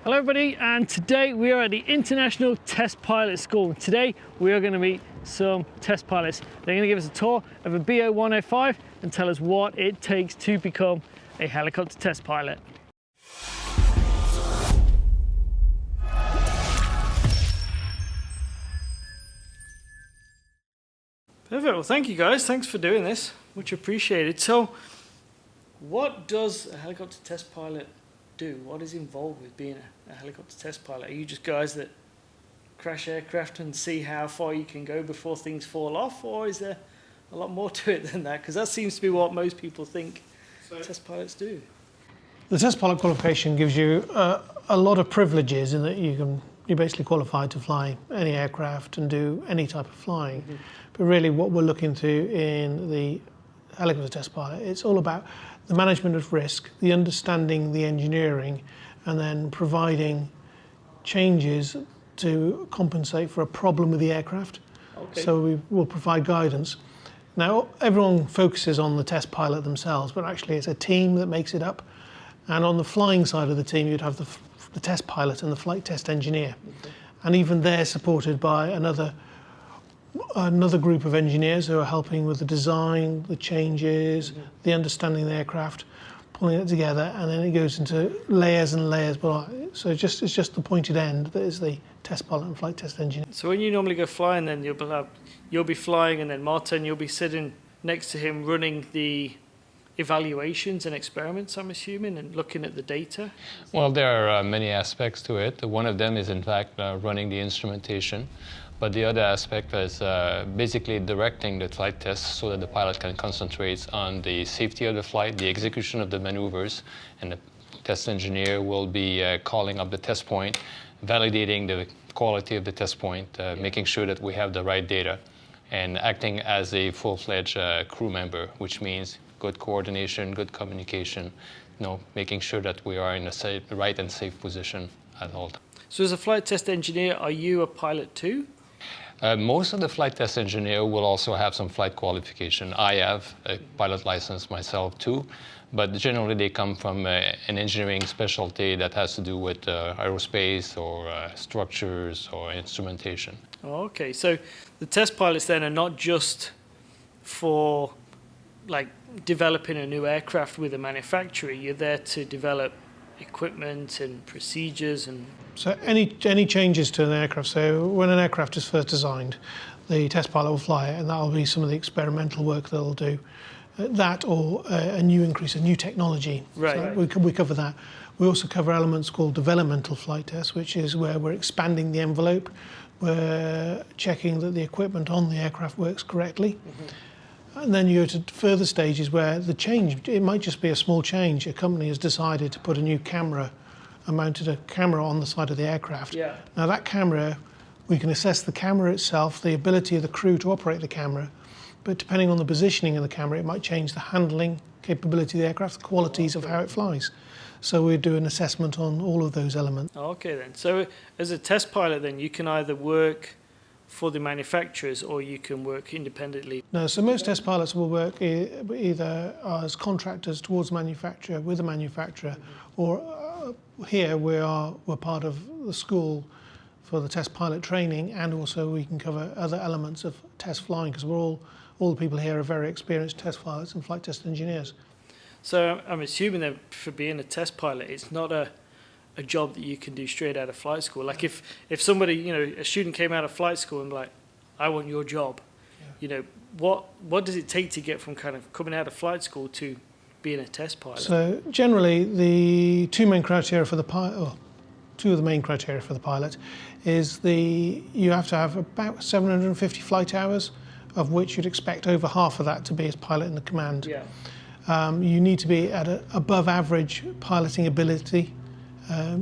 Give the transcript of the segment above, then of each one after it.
Hello everybody, and today we are at the International Test Pilot School. Today we are going to meet some test pilots. They're going to give us a tour of a BO-105 and tell us what it takes to become a helicopter test pilot. Perfect, well thank you guys, thanks for doing this, much appreciated. So what does a helicopter test pilot do? What is involved with being a helicopter test pilot? Are you just guys that crash aircraft and see how far you can go before things fall off, or is there a lot more to it than that? Because that seems to be what most people think test pilots do. The test pilot qualification gives you a lot of privileges in that you're basically qualified to fly any aircraft and do any type of flying. Mm-hmm. But really what we're looking to in the helicopter test pilot, it's all about the management of risk, the understanding the engineering, and then providing changes to compensate for a problem with the aircraft. Okay. So we will provide guidance. Now, everyone focuses on the test pilot themselves, but actually it's a team that makes it up. And on the flying side of the team, you'd have the test pilot and the flight test engineer. Okay. And even they're supported by another group of engineers who are helping with the design, the changes, mm-hmm. the understanding of the aircraft, pulling it together, and then it goes into layers and layers. So it's just the pointed end that is the test pilot and flight test engineer. So when you normally go flying, then you'll be flying, and then Martin, you'll be sitting next to him running the evaluations and experiments, I'm assuming, and looking at the data? Well, there are many aspects to it. One of them is, in fact, running the instrumentation. But the other aspect is basically directing the flight tests so that the pilot can concentrate on the safety of the flight, the execution of the maneuvers, and the test engineer will be calling up the test point, validating the quality of the test point, making sure that we have the right data, and acting as a full-fledged crew member, which means good coordination, good communication, making sure that we are in a right and safe position at all times. So as a flight test engineer, are you a pilot too? Most of the flight test engineer will also have some flight qualification. I have a pilot license myself too, but generally they come from an engineering specialty that has to do with aerospace or structures or instrumentation. Okay, so the test pilots then are not just for like developing a new aircraft with a manufacturer. You're there to develop equipment and procedures and... So any changes to an aircraft, so when an aircraft is first designed, the test pilot will fly it, and that will be some of the experimental work they'll do. That or a new technology. Right. So we cover that. We also cover elements called developmental flight tests, which is where we're expanding the envelope. We're checking that the equipment on the aircraft works correctly. Mm-hmm. And then you go to further stages where the change, it might just be a small change. A company has decided to put a new camera and mounted a camera on the side of the aircraft. Yeah. Now that camera, we can assess the camera itself, the ability of the crew to operate the camera, but depending on the positioning of the camera, it might change the handling capability of the aircraft, the qualities of how it flies. So we do an assessment on all of those elements. Okay then, so as a test pilot then, you can either work for the manufacturers or you can work independently? No, so most test pilots will work either as contractors towards the manufacturer, with the manufacturer, or here we're part of the school for the test pilot training, and also we can cover other elements of test flying, because all the people here are very experienced test pilots and flight test engineers. So I'm assuming that for being a test pilot, it's not a job that you can do straight out of flight school. Like if somebody, a student came out of flight school and like, I want your job, yeah. What does it take to get from kind of coming out of flight school to being a test pilot? So generally the two of the main criteria for the pilot is you have to have about 750 flight hours, of which you'd expect over half of that to be as pilot in the command. Yeah. You need to be at above average piloting ability,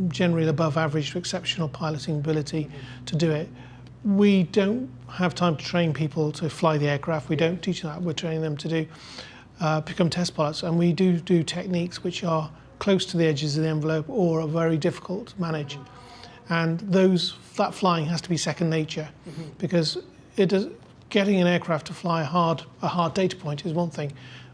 generally above average to exceptional piloting ability to do it. We don't have time to train people to fly the aircraft. We don't teach that. We're training them to become test pilots, and we do techniques which are close to the edges of the envelope or are very difficult to manage. And that flying has to be second nature, because getting an aircraft to fly a hard data point is one thing,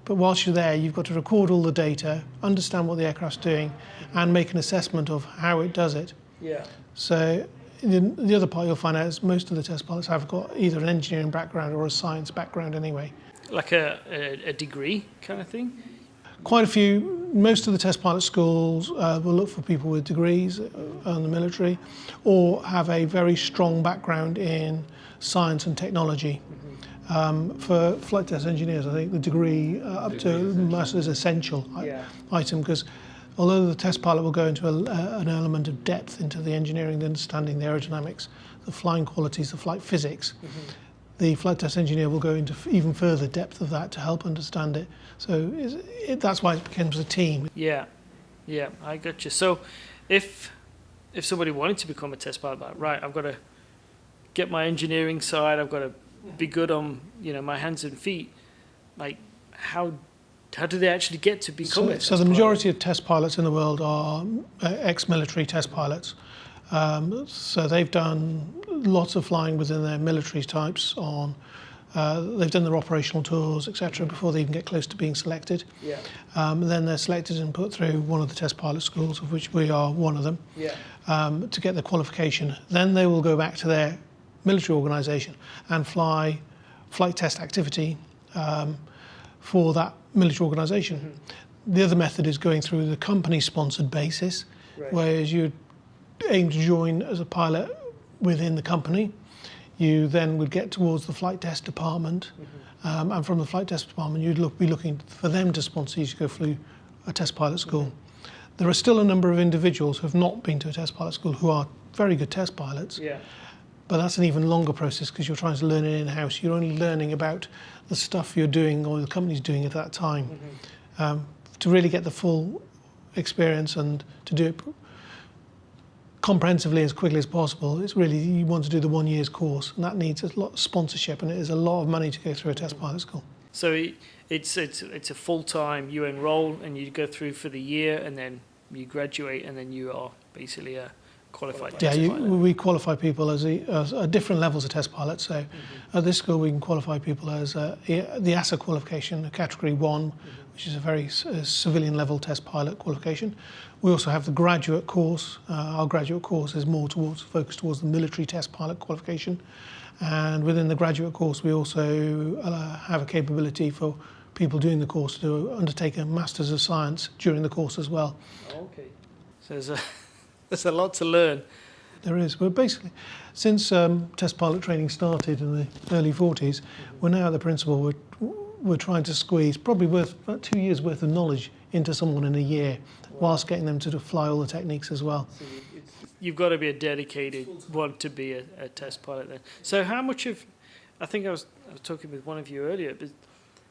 But whilst you're there, you've got to record all the data, understand what the aircraft's doing, and make an assessment of how it does it. Yeah. So the other part you'll find out is most of the test pilots have got either an engineering background or a science background anyway. Like a degree kind of thing? Quite a few. Most of the test pilot schools will look for people with degrees in the military or have a very strong background in science and technology. For flight test engineers, I think the degree up to master is essential item, because although the test pilot will go into an element of depth into the engineering, the understanding the aerodynamics, the flying qualities, the flight physics, the flight test engineer will go into even further depth of that to help understand it. So that's why it becomes a team. Yeah, I got you. So if somebody wanted to become a test pilot, like, right, I've got to get my engineering side, I've got to be good on my hands and feet, like how do they actually get to become a test pilot? So the majority of test pilots in the world are ex-military test pilots. So they've done lots of flying within their military types on, they've done their operational tours, etc., before they even get close to being selected. Yeah. Then they're selected and put through one of the test pilot schools, of which we are one of them, to get their qualification. Then they will go back to their military organisation and flight test activity for that military organisation. The other method is going through the company-sponsored basis, whereas you aim to join as a pilot within the company. You then would get towards the flight test department, and from the flight test department you'd be looking for them to sponsor you to go through a test pilot school. There are still a number of individuals who have not been to a test pilot school who are very good test pilots. But that's an even longer process because you're trying to learn it in-house. You're only learning about the stuff you're doing or the company's doing at that time. To really get the full experience and to do it comprehensively as quickly as possible, it's really, you want to do the 1 year's course, and that needs a lot of sponsorship, and it is a lot of money to go through a test pilot school. So it's a full-time, you enroll and you go through for the year and then you graduate and then you are basically a qualified test pilot. We qualify people as different levels of test pilots. So at this school we can qualify people as the EASA qualification, a category 1, which is a very civilian level test pilot qualification. We also have the graduate course. Our graduate course is more focused towards the military test pilot qualification. And within the graduate course we also have a capability for people doing the course to undertake a Masters of Science during the course as well. Okay. So there's a lot to learn. There is. But basically, since test pilot training started in the early 40s, we're now at the principle we're trying to squeeze probably about 2 years worth of knowledge into someone in a year, whilst getting them to fly all the techniques as well. So you've got to be a dedicated one to be a test pilot then. So how much of, I think I was talking with one of you earlier, but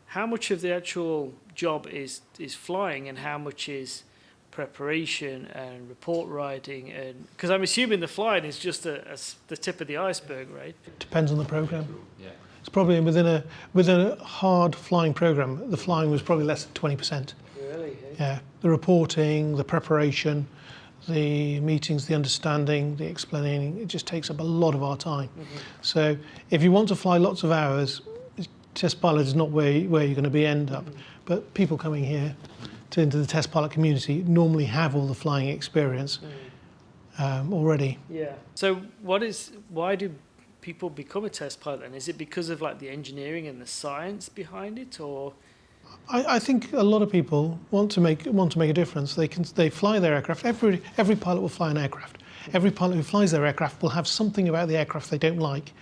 how much of the actual job is flying and how much is preparation and report writing? And because I'm assuming the flying is just the tip of the iceberg, right? Depends on the program. It's probably within a hard flying program, the flying was probably less than 20%. Really? Yeah, the reporting, the preparation, the meetings, the understanding, the explaining, it just takes up a lot of our time. So if you want to fly lots of hours, test pilot is not where you're going to end up. But people coming here into the test pilot community normally have all the flying experience already. Yeah. So why do people become a test pilot then? Is it because of like the engineering and the science behind it, or? I think a lot of people want to make a difference. They fly their aircraft. Every pilot will fly an aircraft. Every pilot who flies their aircraft will have something about the aircraft they don't like.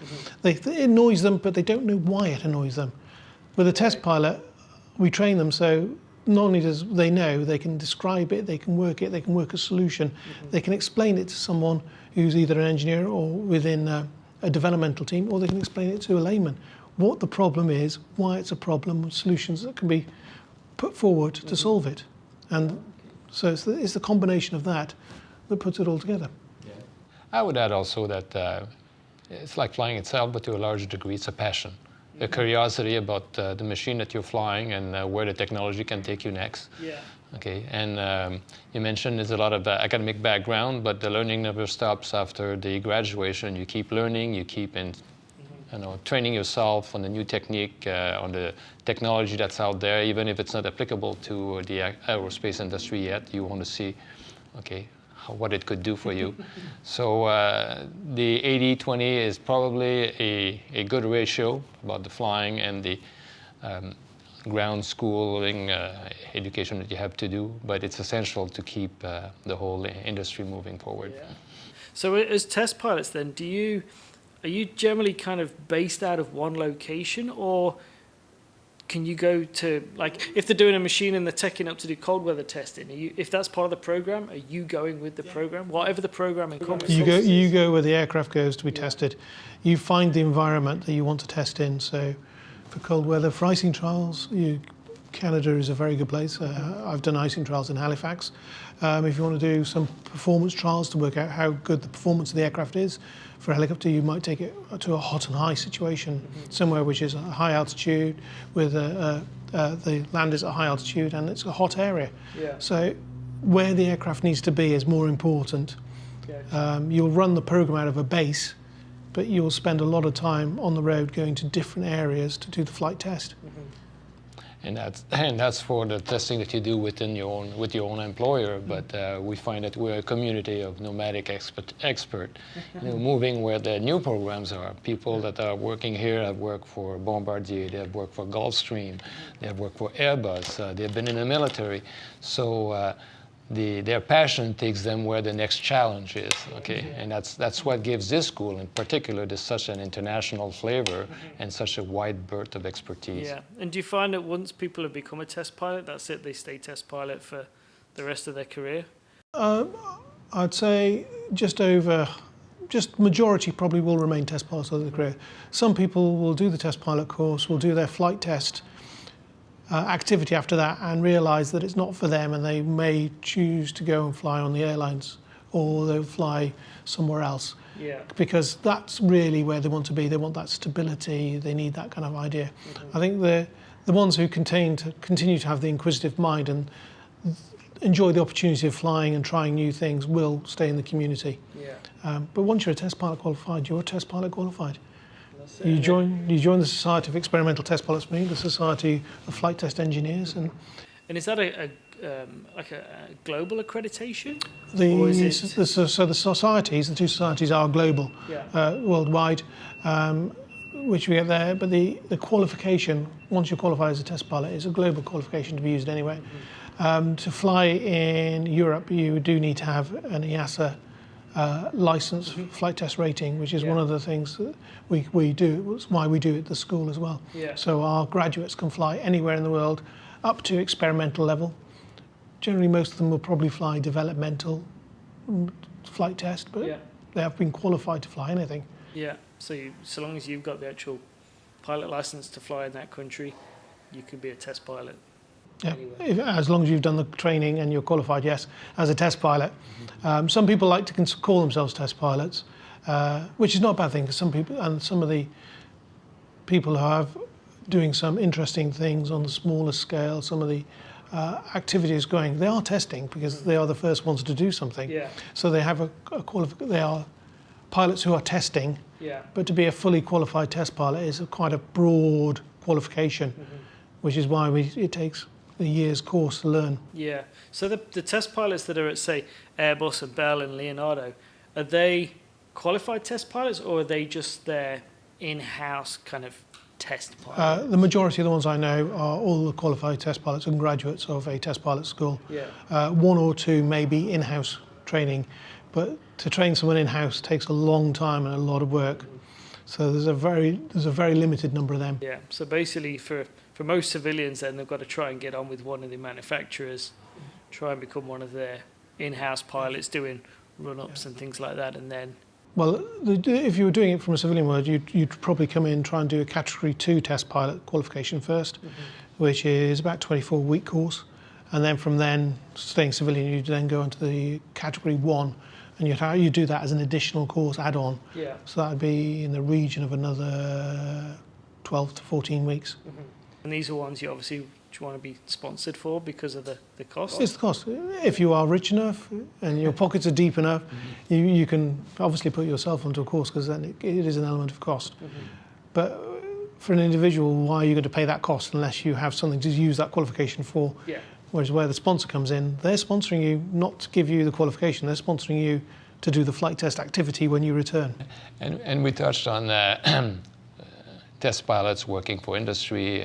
It annoys them, but they don't know why it annoys them. With a test pilot, we train them so not only does they know, they can describe it, they can work a solution, they can explain it to someone who's either an engineer or within a developmental team, or they can explain it to a layman. What the problem is, why it's a problem, solutions that can be put forward to solve it. And so it's the combination of that puts it all together. I would add also that it's like flying itself, but to a large degree it's a passion. A curiosity about the machine that you're flying and where the technology can take you next. Okay, and you mentioned there's a lot of academic background, but the learning never stops after the graduation. You keep learning, you keep training yourself on the new technique, on the technology that's out there, even if it's not applicable to the aerospace industry yet. You want to see, okay, what it could do for you. So the 80-20 is probably a good ratio about the flying and the ground schooling education that you have to do, but it's essential to keep the whole industry moving forward. Yeah. So as test pilots then, are you generally kind of based out of one location, or can you go to, like, if they're doing a machine and they're taking up to do cold weather testing, if that's part of the program, are you going with the program? Whatever the program encompasses. You go where the aircraft goes to be tested. You find the environment that you want to test in. So for cold weather, for icing trials, Canada is a very good place. I've done icing trials in Halifax. If you want to do some performance trials to work out how good the performance of the aircraft is, for a helicopter you might take it to a hot and high situation, somewhere which is a high altitude, with the land is at high altitude and it's a hot area. Yeah. So where the aircraft needs to be is more important. Gotcha. You'll run the program out of a base, but you'll spend a lot of time on the road going to different areas to do the flight test. And that's for the testing that you do with your own employer. But we find that we're a community of nomadic expert, moving where the new programs are. People that are working here have worked for Bombardier, they have worked for Gulfstream, they have worked for Airbus, they have been in the military. So their passion takes them where the next challenge is. Okay, and that's what gives this school in particular such an international flavor and such a wide berth of expertise. Yeah, and do you find that once people have become a test pilot, that's it, they stay test pilot for the rest of their career? I'd say just majority probably will remain test pilots all their career. Some people will do the test pilot course, will do their flight test activity after that and realise that it's not for them, and they may choose to go and fly on the airlines, or they'll fly somewhere else. Yeah. Because that's really where they want to be. They want that stability. They need that kind of idea. I think the ones who continue to have the inquisitive mind and enjoy the opportunity of flying and trying new things will stay in the community. Yeah. But once you're a test pilot qualified, you're a test pilot qualified. You join the Society of Experimental Test Pilots, the Society of Flight Test Engineers, and is that a global accreditation? So the societies, the two societies are global, worldwide, which we get there. But the qualification, once you're qualified as a test pilot, is a global qualification to be used anywhere. To fly in Europe, you do need to have an EASA license flight test rating, which is one of the things that we do. It's why we do it at the school as well. Yeah. So our graduates can fly anywhere in the world up to experimental level. Generally, most of them will probably fly developmental flight test, but they have been qualified to fly anything. Yeah. So long as you've got the actual pilot license to fly in that country, you can be a test pilot. Yeah, anyway. As long as you've done the training and you're qualified, yes, as a test pilot. Some people like to call themselves test pilots, which is not a bad thing, because some of the people who are doing some interesting things on the smaller scale, some of the activities going, they are testing because they are the first ones to do something. Yeah. So they have they are pilots who are testing, but to be a fully qualified test pilot is quite a broad qualification, which is why it takes a year's course to learn. Yeah. So the test pilots that are at, say, Airbus and Bell and Leonardo, are they qualified test pilots, or are they just their in-house kind of test pilots? The majority of the ones I know are all the qualified test pilots and graduates of a test pilot school. Yeah. One or two may be in-house training, but to train someone in-house takes a long time and a lot of work. So there's a very limited number of them. Yeah. So basically, for most civilians, then they've got to try and get on with one of the manufacturers, try and become one of their in-house pilots, doing run-ups and things like that, and then. Well, if you were doing it from a civilian world, you'd probably come in and try and do a Category 2 test pilot qualification first, which is about a 24-week course, and then from then, staying civilian, you'd then go into the Category 1. And you do that as an additional course add-on. Yeah. So that would be in the region of another 12 to 14 weeks. And these are ones you obviously want to be sponsored for because of the cost? It's the cost. If you are rich enough and your pockets are deep enough, you can obviously put yourself onto a course, because then it is an element of cost. But for an individual, why are you going to pay that cost unless you have something to use that qualification for? Yeah. Whereas where the sponsor comes in, they're sponsoring you not to give you the qualification, they're sponsoring you to do the flight test activity when you return. And we touched on test pilots working for industry,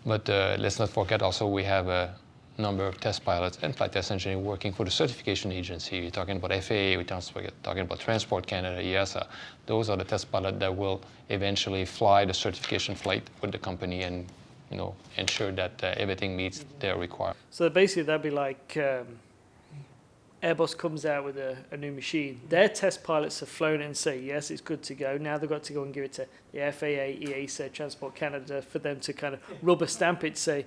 but let's not forget also we have a number of test pilots and flight test engineers working for the certification agency. We're talking about FAA, we're talking about Transport Canada, EASA. Those are the test pilots that will eventually fly the certification flight with the company and ensure that everything meets their requirements. So basically that'd be like Airbus comes out with a new machine. Their test pilots have flown it and say, yes, it's good to go. Now they've got to go and give it to the FAA, EASA, Transport Canada for them to kind of rubber stamp it, say,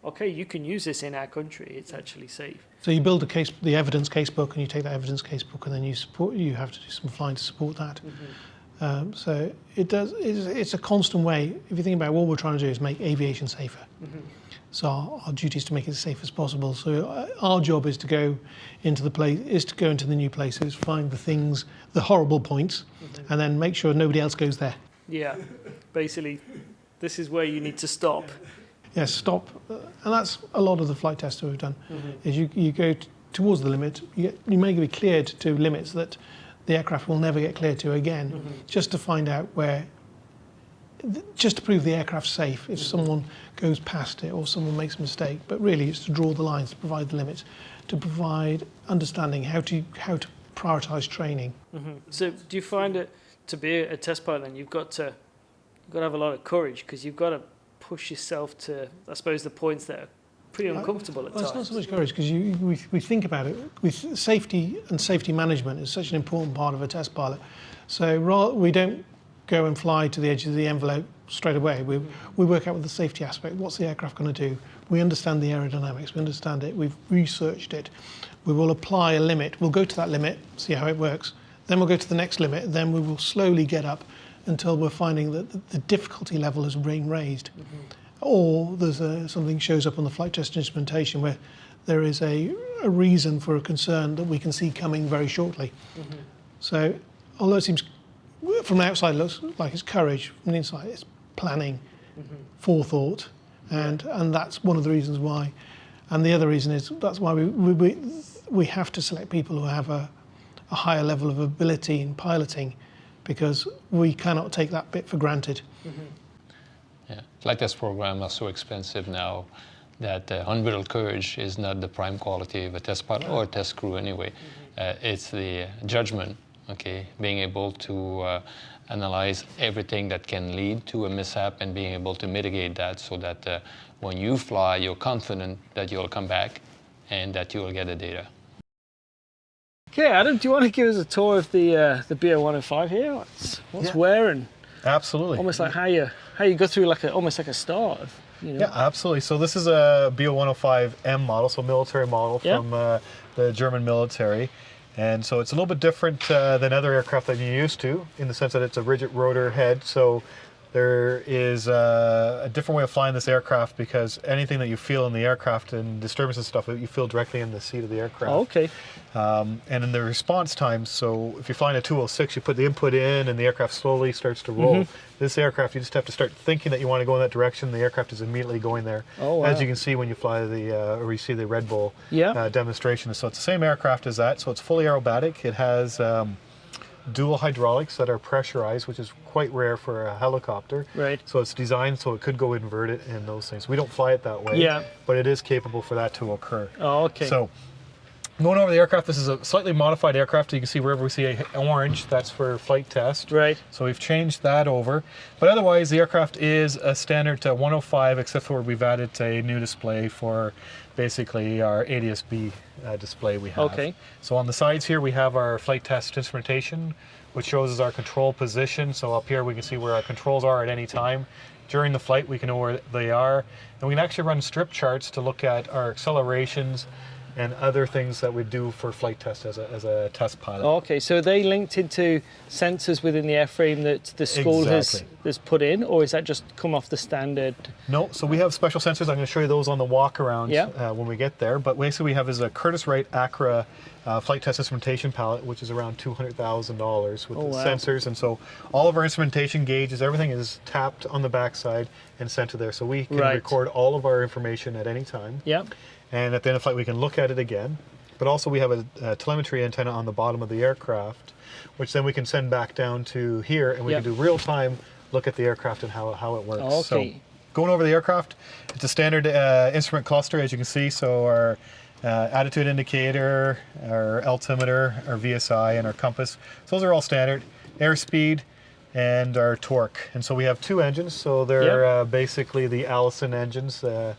okay, you can use this in our country. It's actually safe. So you build the evidence casebook, and you take that evidence casebook, and then you have to do some flying to support that. Mm-hmm. So it's a constant way. If you think about it, what we're trying to do is make aviation safer. Mm-hmm. So our duty is to make it as safe as possible. So our job is to go into the new places, find the horrible points, Mm-hmm. and then make sure nobody else goes there. Yeah, basically, this is where you need to stop. Yes, stop. And that's a lot of the flight tests that we've done. Mm-hmm. Is you go towards the limit. You may be cleared to limits that the aircraft will never get cleared to again, Mm-hmm. just to find out just to prove the aircraft's safe if someone goes past it or someone makes a mistake. But really, it's to draw the lines, to provide the limits, to provide understanding how to prioritise training. Mm-hmm. So do you find it to be a test pilot, then you've got to have a lot of courage, because you've got to push yourself to, I suppose, the points that are pretty uncomfortable at times. It's not so much courage, because we think about it. With safety and safety management is such an important part of a test pilot. So we don't go and fly to the edge of the envelope straight away. We work out with the safety aspect. What's the aircraft going to do? We understand the aerodynamics. We understand it. We've researched it. We will apply a limit. We'll go to that limit, see how it works. Then we'll go to the next limit. Then we will slowly get up until we're finding that the difficulty level has been raised. Mm-hmm. Or there's something shows up on the flight test instrumentation where there is a reason for a concern that we can see coming very shortly. Mm-hmm. So although it seems from the outside it looks like it's courage, from the inside it's planning, Mm-hmm. forethought, and that's one of the reasons why. And the other reason is that's why we have to select people who have a higher level of ability in piloting, because we cannot take that bit for granted. Mm-hmm. Yeah, flight test programs are so expensive now that unbridled courage is not the prime quality of a test pilot or a test crew anyway. Mm-hmm. It's the judgment, okay, being able to analyze everything that can lead to a mishap and being able to mitigate that so that when you fly, you're confident that you'll come back and that you will get the data. Okay, Adam, do you want to give us a tour of the BO-105 here? What's where, and Absolutely. almost like how you go through almost like a start of, Yeah, absolutely. So this is a BO-105M model, so military model from the German military. And so it's a little bit different than other aircraft that you're used to, in the sense that it's a rigid rotor head. So there is a different way of flying this aircraft, because anything that you feel in the aircraft and disturbances and stuff, you feel directly in the seat of the aircraft. Oh, okay. And in the response times, so if you're flying a 206, you put the input in and the aircraft slowly starts to roll. Mm-hmm. This aircraft, you just have to start thinking that you want to go in that direction. The aircraft is immediately going there. Oh, wow. As you can see when you fly or you see the Red Bull Yeah. demonstration. So it's the same aircraft as that. So it's fully aerobatic. It has dual hydraulics that are pressurized, which is quite rare for a helicopter. Right. So it's designed so it could go inverted and those things. We don't fly it that way, Yeah. but it is capable for that to occur. Oh, okay. So going over the aircraft, this is a slightly modified aircraft. You can see wherever we see an orange, that's for flight test. Right. So we've changed that over. But otherwise, the aircraft is a standard 105, except for we've added a new display for basically our ADS-B display we have. Okay. So on the sides here, we have our flight test instrumentation, which shows us our control position. So up here, we can see where our controls are at any time. During the flight, we can know where they are. And we can actually run strip charts to look at our accelerations and other things that we do for flight test as a test pilot. Okay, so are they linked into sensors within the airframe that the school Exactly. has put in, or is that just come off the standard? No, so we have special sensors. I'm going to show you those on the walk around Yeah. when we get there. But basically, we have is a Curtiss-Wright Acra flight test instrumentation palette, which is around $200,000 with Oh, the wow. sensors. And so all of our instrumentation gauges, everything is tapped on the backside and sent to there. So we can Right. record all of our information at any time. Yeah. And at the end of flight, we can look at it again. But also, we have a telemetry antenna on the bottom of the aircraft, which then we can send back down to here, and we Yeah. can do real time look at the aircraft and how it works. Okay. So going over the aircraft, it's a standard instrument cluster, as you can see. So our attitude indicator, our altimeter, our VSI, and our compass. So those are all standard. Airspeed and our torque. And so we have two engines. So they're basically the Allison engines, the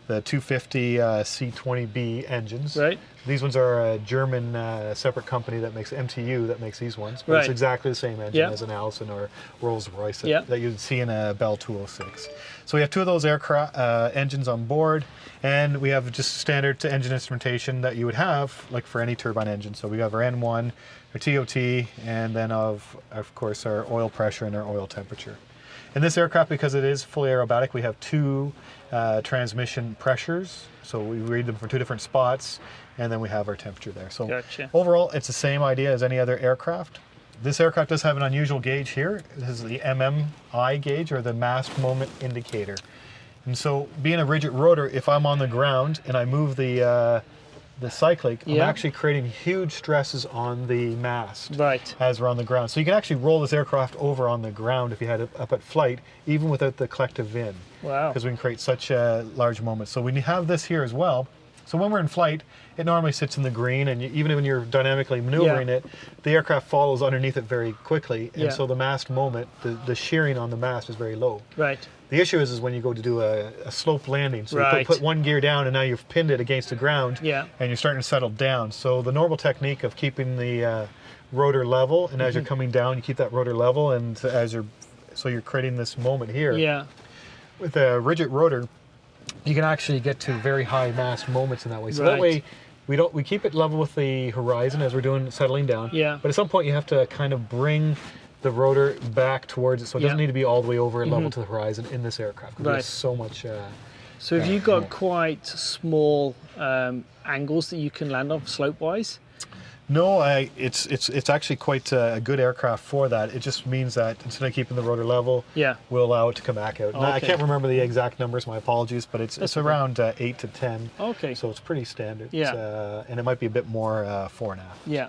250 C20B engines. Right. These ones are a German separate company that makes MTU that makes these ones, but it's Right. exactly the same engine Yeah. as an Allison or Rolls-Royce that, Yeah. that you'd see in a Bell 206. So we have two of those aircraft engines on board, and we have just standard engine instrumentation that you would have like for any turbine engine. So we have our N1, our TOT, and then of course our oil pressure and our oil temperature. In this aircraft, because it is fully aerobatic, we have two transmission pressures. So we read them from two different spots, and then we have our temperature there. So Gotcha. overall, it's the same idea as any other aircraft. This aircraft does have an unusual gauge here. This is the MMI gauge, or the mast moment indicator. And so being a rigid rotor, if I'm on the ground and I move the cyclic, I'm Yeah. actually creating huge stresses on the mast Right. as we're on the ground. So you can actually roll this aircraft over on the ground if you had it up at flight, even without the collective VIN. Wow. Because we can create such large moments. So we have this here as well. So when we're in flight, it normally sits in the green, and even when you're dynamically maneuvering Yeah. it, the aircraft follows underneath it very quickly, and Yeah. so the mast moment, the shearing on the mast is very low. Right. The issue is when you go to do a slope landing. So you Right. put one gear down, and now you've pinned it against the ground, Yeah. and you're starting to settle down. So the normal technique of keeping the rotor level, and as you're coming down, you keep that rotor level, and so you're creating this moment here. Yeah. With a rigid rotor, you can actually get to very high mast moments in that way. So that Right. way, we keep it level with the horizon as we're doing settling down. Yeah. But at some point, you have to kind of bring the rotor back towards it, so it doesn't Yeah. need to be all the way over level to the horizon in this aircraft. 'Cause Right. There's so much. So have Yeah, you got yeah. quite small angles that you can land on slope-wise? No, it's actually quite a good aircraft for that. It just means that instead of keeping the rotor level, Yeah. we'll allow it to come back out. Now, I Okay. can't remember the exact numbers. My apologies, but it's That's okay. around 8 to 10. Okay. So it's pretty standard. Yeah. And it might be a bit more fore and aft. Yeah.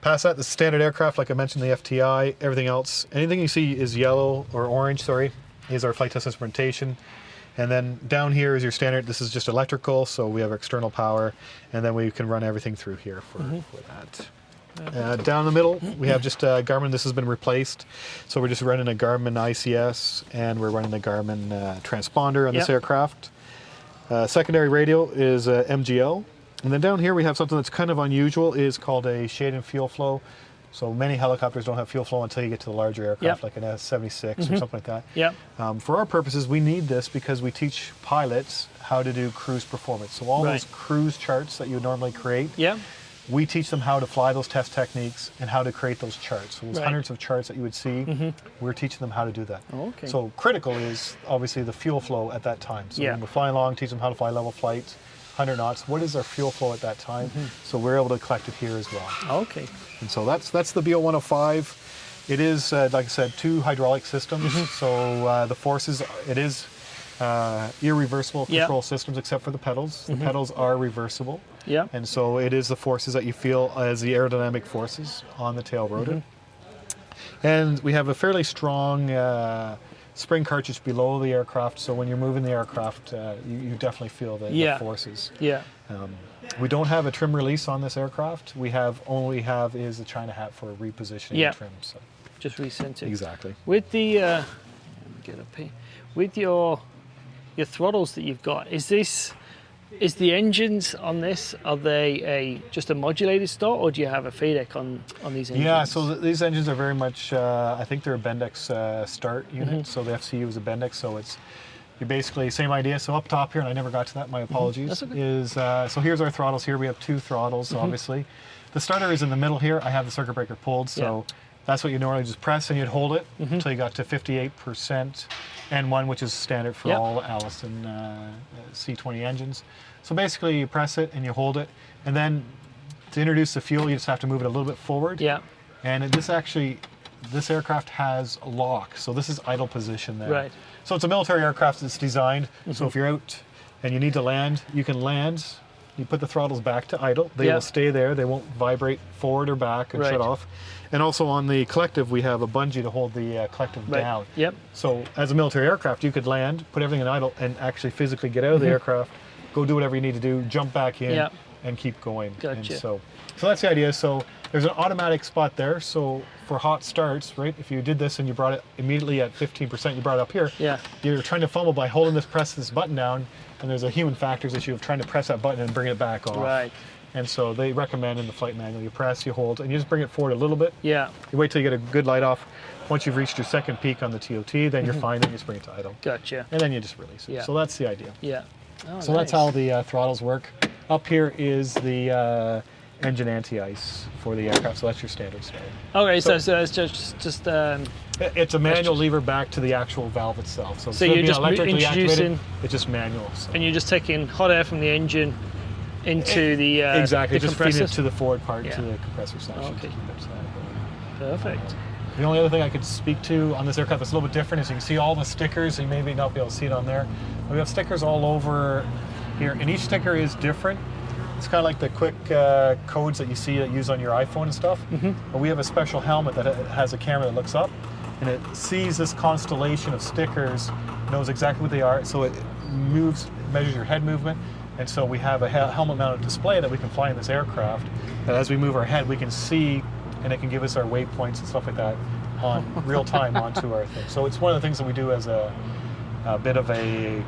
Past that, the standard aircraft, like I mentioned, the FTI, everything else, anything you see is yellow or orange, is our flight test instrumentation. And then down here is your standard, this is just electrical, so we have external power, and then we can run everything through here for that. Down the middle, we have just Garmin. This has been replaced, so we're just running a Garmin ICS, and we're running a Garmin transponder on this Yep. aircraft. Secondary radio is MGL. And then down here we have something that's kind of unusual, is called a shade and fuel flow. So many helicopters don't have fuel flow until you get to the larger aircraft, Yep. like an S-76 or something like that. Yeah. For our purposes, we need this because we teach pilots how to do cruise performance. So all Right. those cruise charts that you would normally create, Yeah. we teach them how to fly those test techniques and how to create those charts. So those Right. hundreds of charts that you would see, we're teaching them how to do that. Okay. So critical is obviously the fuel flow at that time. So Yeah. when we're flying along, teach them how to fly level flight, 100 knots. What is our fuel flow at that time? So we're able to collect it here as well. Okay. And so that's the BO-105. It is, like I said, two hydraulic systems. So the forces, it is irreversible Yeah. control systems except for the pedals. The pedals are reversible. Yeah. And so it is the forces that you feel as the aerodynamic forces on the tail rotor. And we have a fairly strong spring cartridge below the aircraft. So when you're moving the aircraft, you definitely feel the Yeah. forces. Yeah. We don't have a trim release on this aircraft. All we have is the China hat for repositioning Yeah. the trim. So. Just recent it. Exactly. With the let me get up here. With your throttles that you've got, is the engines on this, are they just a modulated start, or do you have a FADEC on these engines? Yeah, so these engines are very much, I think they're a Bendix start unit. So the FCU is a Bendix, so it's you basically, same idea. So up top here, and I never got to that, my apologies, That's okay. is, so here's our throttles here. We have 2 throttles, obviously. The starter is in the middle here. I have the circuit breaker pulled, so that's what you normally just press, and you'd hold it until you got to 58% N1, which is standard for all Allison C20 engines. So basically, you press it and you hold it, and then to introduce the fuel, you just have to move it a little bit forward. Yeah. And this aircraft has a lock, so this is idle position there. Right. So it's a military aircraft that's designed, so if you're out and you need to land, you can land, you put the throttles back to idle, they will stay there, they won't vibrate forward or back and shut off. And also on the collective, we have a bungee to hold the collective down. Yep. So as a military aircraft, you could land, put everything in idle, and actually physically get out of the aircraft, go do whatever you need to do, jump back in, and keep going. Gotcha. And so that's the idea. So there's an automatic spot there. So for hot starts, right, if you did this and you brought it immediately at 15%, you brought it up here, you're trying to fumble by holding this, press this button down, and there's a human factors issue of trying to press that button and bring it back off. Right. And so they recommend in the flight manual, you press, you hold, and you just bring it forward a little bit. Yeah. You wait till you get a good light off. Once you've reached your second peak on the TOT, then you're fine, then you just bring it to idle. Gotcha. And then you just release it. Yeah. So that's the idea. Yeah. Oh, So that's how the throttles work. Up here is the engine anti-ice for the aircraft, so that's your standard starter. Okay, so it's just It's a manual lever back to the actual valve itself. So So you're just electrically introducing- activated, it's just manual. So. and you're just taking hot air from the engine into the Exactly, the just feeding compressor. it to the forward part, Yeah. to the compressor section. Okay. To keep it, Perfect. The only other thing I could speak to on this aircraft that's a little bit different is you can see all the stickers. You may not be able to see it on there. But we have stickers all over here, and each sticker is different. It's kind of like the quick codes that you see that you use on your iPhone and stuff. But we have a special helmet that has a camera that looks up, and it sees this constellation of stickers, knows exactly what they are, so it measures your head movement. And so we have a helmet-mounted display that we can fly in this aircraft, that as we move our head, we can see, and it can give us our waypoints and stuff like that on real time onto our thing. So it's one of the things that we do as a bit of a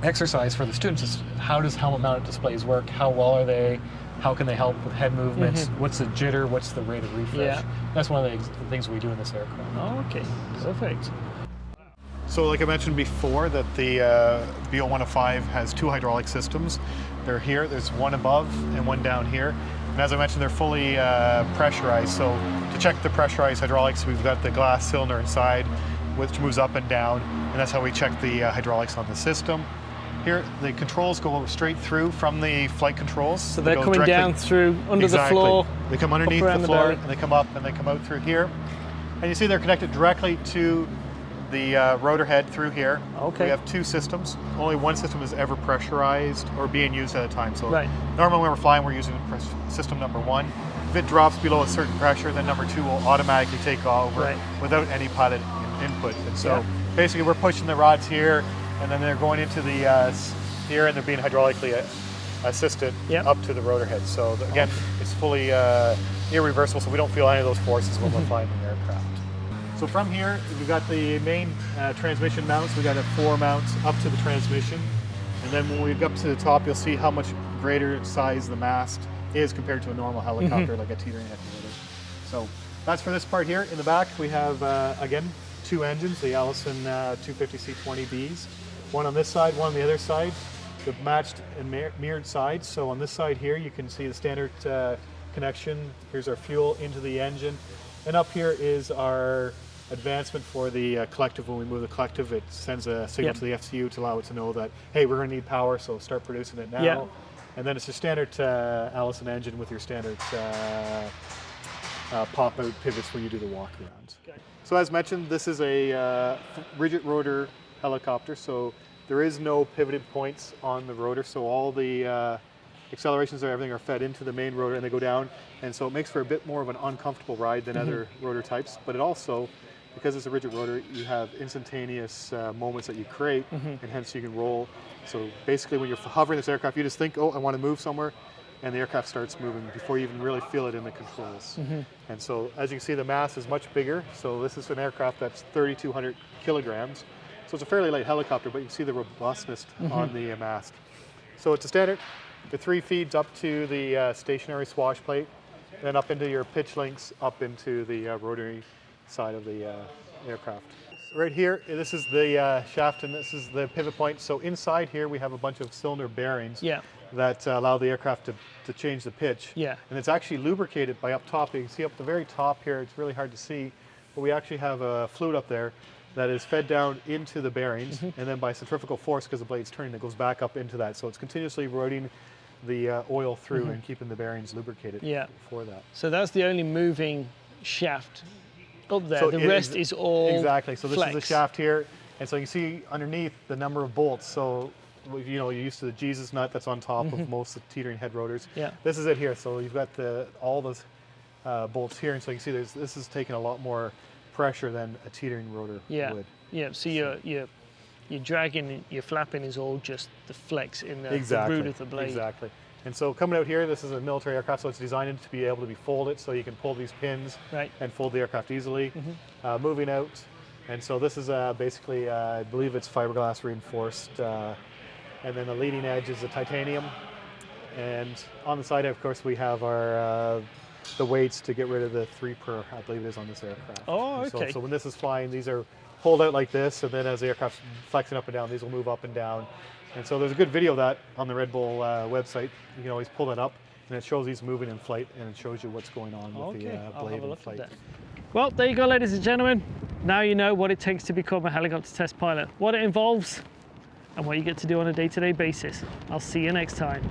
exercise for the students is how does helmet-mounted displays work? How well are they? How can they help with head movements? What's the jitter? What's the rate of refresh? Yeah. That's one of the things we do in this aircraft. Oh, okay. Perfect. So like I mentioned before, that the BO-105 has 2 hydraulic systems. They're here, there's one above and one down here. And as I mentioned, they're fully pressurized. So to check the pressurized hydraulics, we've got the glass cylinder inside, which moves up and down. And that's how we check the hydraulics on the system. Here, the controls go straight through from the flight controls. So they're go coming directly down through under the Exactly. floor. They come underneath around the the floor, belly. and they come up, and they come out through here. And you see they're connected directly to the rotor head through here. Okay. We have 2 systems. Only one system is ever pressurized or being used at a time. So Right. normally when we're flying, we're using system number 1. If it drops below a certain pressure, then number 2 will automatically take over without any pilot input. And so basically we're pushing the rods here, and then they're going into the here, and they're being hydraulically assisted up to the rotor head. So again, it's fully irreversible, so we don't feel any of those forces when we're flying the aircraft. So from here, we've got the main transmission mounts. We've got 4 mounts up to the transmission. And then when we get up to the top, you'll see how much greater size the mast is compared to a normal helicopter, like a teetering helicopter. So that's for this part here. In the back, we have, again, 2 engines, the Allison 250 C20Bs. One on this side, one on the other side. The matched and mirrored sides. So on this side here, you can see the standard connection. Here's our fuel into the engine. And up here is our advancement for the collective. When we move the collective, it sends a signal to the FCU to allow it to know that, hey, we're going to need power, so start producing it now. And then it's your standard Allison engine with your standard pop-out pivots when you do the walk-around. So as mentioned, this is a rigid rotor helicopter, so there is no pivoted points on the rotor, so all the accelerations and everything are fed into the main rotor and they go down, and so it makes for a bit more of an uncomfortable ride than other rotor types, but it also, because it's a rigid rotor, you have instantaneous moments that you create, and hence you can roll. So basically when you're hovering this aircraft, you just think, oh, I want to move somewhere, and the aircraft starts moving before you even really feel it in the controls. And so as you can see, the mass is much bigger. So this is an aircraft that's 3,200 kilograms. So it's a fairly light helicopter, but you can see the robustness on the mast. So it's a standard. The 3 feeds up to the stationary swash plate, then up into your pitch links, up into the rotary side of the aircraft. right here, this is the shaft and this is the pivot point. So inside here we have a bunch of cylinder bearings Yeah. that allow the aircraft to change the pitch. Yeah. And it's actually lubricated by up top. You can see up the very top here, it's really hard to see, but we actually have a fluid up there that is fed down into the bearings, and then by centrifugal force, because the blade's turning, it goes back up into that. So it's continuously routing the oil through and keeping the bearings lubricated for that. So that's the only moving shaft up there. So The rest is all exactly. So this flex. is the shaft here, and so you can see underneath the number of bolts. So you know, you're used to the Jesus nut that's on top of most of the teetering head rotors. Yeah. This is it here. So you've got all those bolts here, and so you can see this is taking a lot more pressure than a teetering rotor would. Yeah. So you're dragging, your flapping is all just the flex in the root of the blade. Exactly. And so coming out here, this is a military aircraft, so it's designed to be able to be folded, so you can pull these pins and fold the aircraft easily. Moving out, and so this is basically, I believe it's fiberglass reinforced, and then the leading edge is the titanium. And on the side, of course, we have our the weights to get rid of the 3 per, I believe it is, on this aircraft. Oh, And okay. So when this is flying, these are pulled out like this, and then as the aircraft's flexing up and down, these will move up and down. And so there's a good video of that on the Red Bull website. You can always pull that up, and it shows these moving in flight, and it shows you what's going on with the I'll blade have a in look flight. at that. Well, there you go, ladies and gentlemen. Now you know what it takes to become a helicopter test pilot, what it involves, and what you get to do on a day-to-day basis. I'll see you next time.